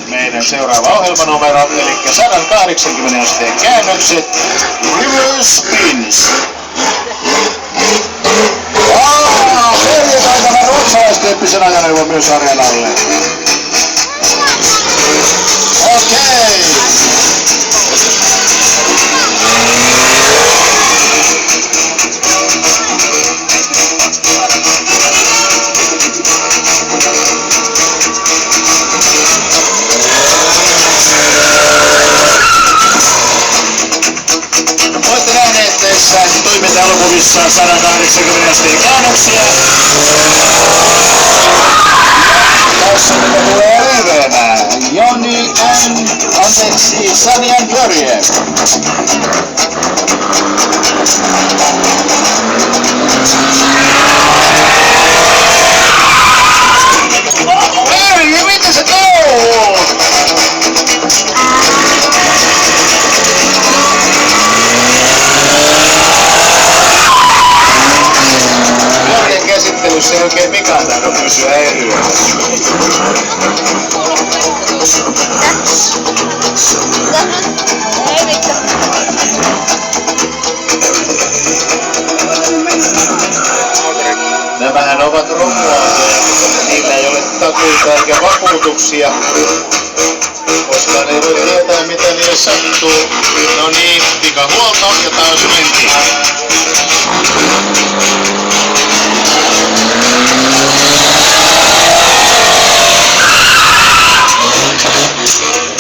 Meidän seuraava ohjelmanumero, eli 180 asteen käännökset, reverse spins. Perjantaina ruotsalaistyyppisen ajoneuvon myös areenalle. Okei. Olette nähneet tässä toiminta-elokuvissa 180 asteen käännöksiä. Tässä mitä tulee livenä. Sani and Börje. Börje, mitä sä tuut? Börjen käsittelyssä ei oikein mikään tahdo pysyä eriä. Nämähän ovat romuautoja, mutta niillä ei ole takuita eikä vakuutuksia, koska ne voi tietää mitä niille sattuu. No niin, pikahuolto ja taas mentiin.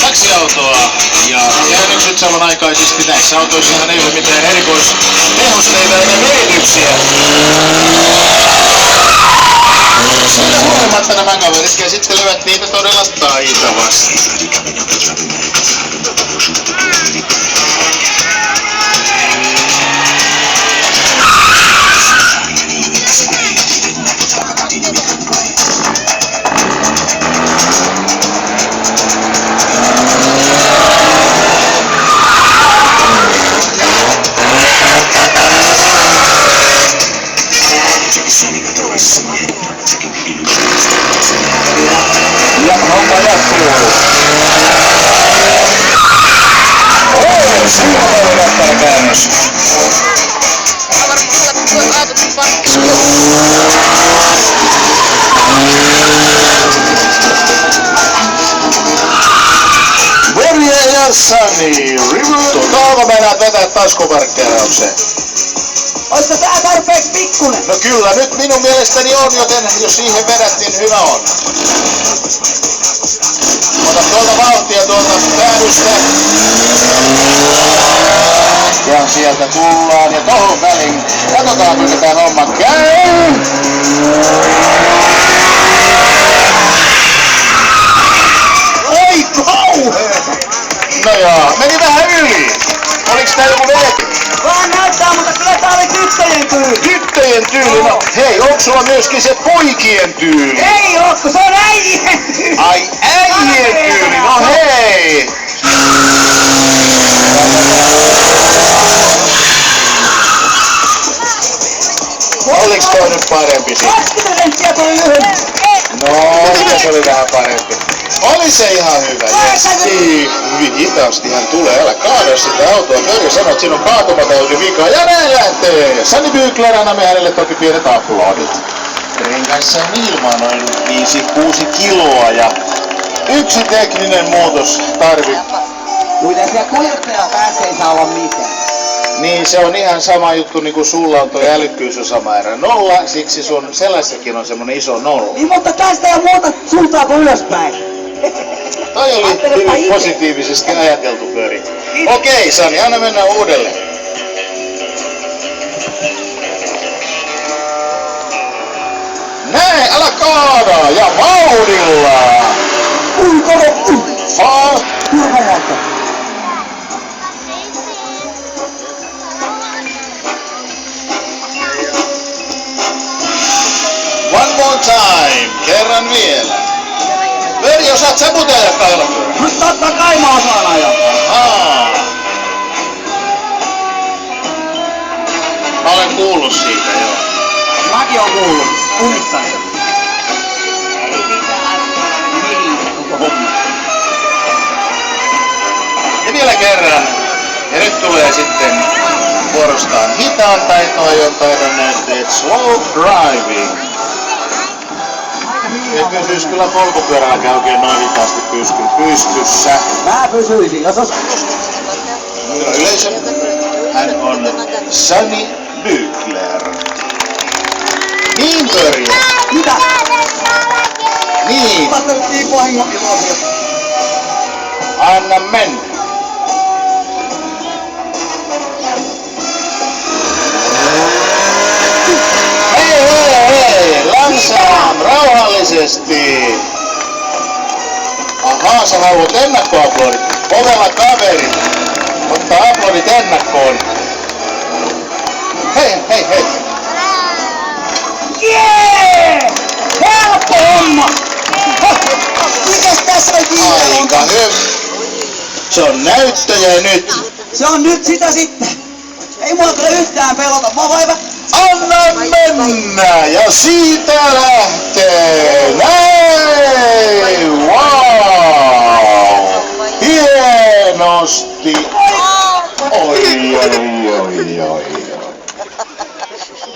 Taksiautoa ja käännökset samanaikaisesti. Näissä autoissahan ei ole mitään erikoistehosteita eikä virityksiä. Siitä huolimatta nämä kaverit käsittelevät niitä todella taitavasti. Ja homma jatkuu. Siinä on rattainen käännös. Börje ja Sani, tuolta meinaat vetää taskuparkkeeraukseen. Olisiko tää tarpeeksi pikkunen? No kyllä, nyt minun mielestäni on, joten jos siihen vedät, niin hyvä on. Ota tuolta vauhtia tuolta päädystä. Ja sieltä tullaan ja tohon väliin. Katsotaan kuinka tää homma käy. Oi kauhea! No joo, meni vähän yli. Oliks tää joku veeti? Vaan näyttää, mutta kyllä tää oli tyttöjen tyyli. Tyttöjen tyyli? No hei, onks sulla myöskin se poikien tyyli? Ei oo, kun se on äijien tyyli. Ai äijien tyyli, no hei! Oliks toi nyt parempi sit? 20 senttiä tuli yhden. No, se oli vähän parempi. Oli se ihan hyvä, jes. Hyvin hitaastihan tulee, älä kaada sitä autoa. Börje sanoo, että siinä on kaatumatauti vika ja näin lähtee. Sani Bykler, annamme hänelle toki pienet aplodit. Renkaissa on ilmaa noin 5-6 kiloa ja yksi tekninen muutos tarvitaan. Kuitenkin siellä kuljettajan päässä ei saa olla mitään. Niin, se on ihan sama juttu niin kuin sulla on, toi älykkyys on sama erä 0, siksi sun selässäkin on semmonen iso 0. Niin, mutta tästä ei muuta suuntaa kuin ylöspäin. Toi oli hyvin positiivisesti ajateltu, Börje. Okei, Sani, anna mennä uudelleen. Näin, älä kaada ja vauhdilla! One more time, kerran vielä. Börje, osaat sä muuten kailapyörää? No totta kai mä osaan ajaa. Mä olen kuullut siitä, joo. Mäkin oon kuullut. Unissani. Niin, koko homma. jälleen kerran. Ja nyt tulee sitten vuorostaan hitaan taitoajon taidon näytteet slow driving. Ei pysyis kyllä polkupyörälläkään oikein noin hitaasti pystyssä. Mä pysyisin, jos os... Hyvä yleisö, hän on Sunny Bykler. Niin Börje! Mitä? Niin! Niin vahingoiloisia. Anna mennä! Hei! Langsam! Rauhallisesti! Ahaa, sä haluat ennakkoaplodit. Ovella kaveri! Ottaa aplodit ennakkoon. Hei! Jee! Helppo homma! Mikäs tässä on kiire? Aika hyvä. Se on näyttöjä nyt. Se on nyt sitä sitten. Ei mua tule yhtään pelota. Mä voin... Anna mennä ja siitä lähtee. Näin! Wow! Hienosti! Oi.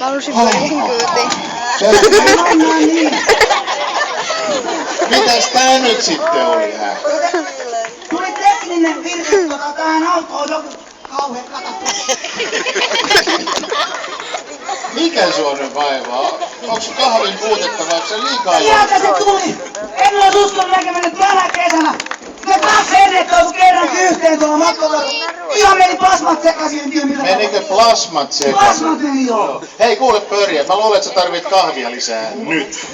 Halusin väliin kyytiin. Mitäs tää nyt sitten oli, hä? Tuli tekninen virhe tähän autoon joku kauhean katastrofi. Mikä sua nyt vaivaa? Onks kahvin puutetta vai onks se liikaa Sieltä se tuli! En ois uskonut näkemäni tänä kesänä. Me kaksi ennettä kun kerran yhteen tuolla matkalla. Ihan meni plasmat sekaisin, en tiedä mitä Menikö plasmat sekaisin? Plasmat meni joo. Hei kuule Börje, mä luulen, että sä tarvit kahvia lisää nyt.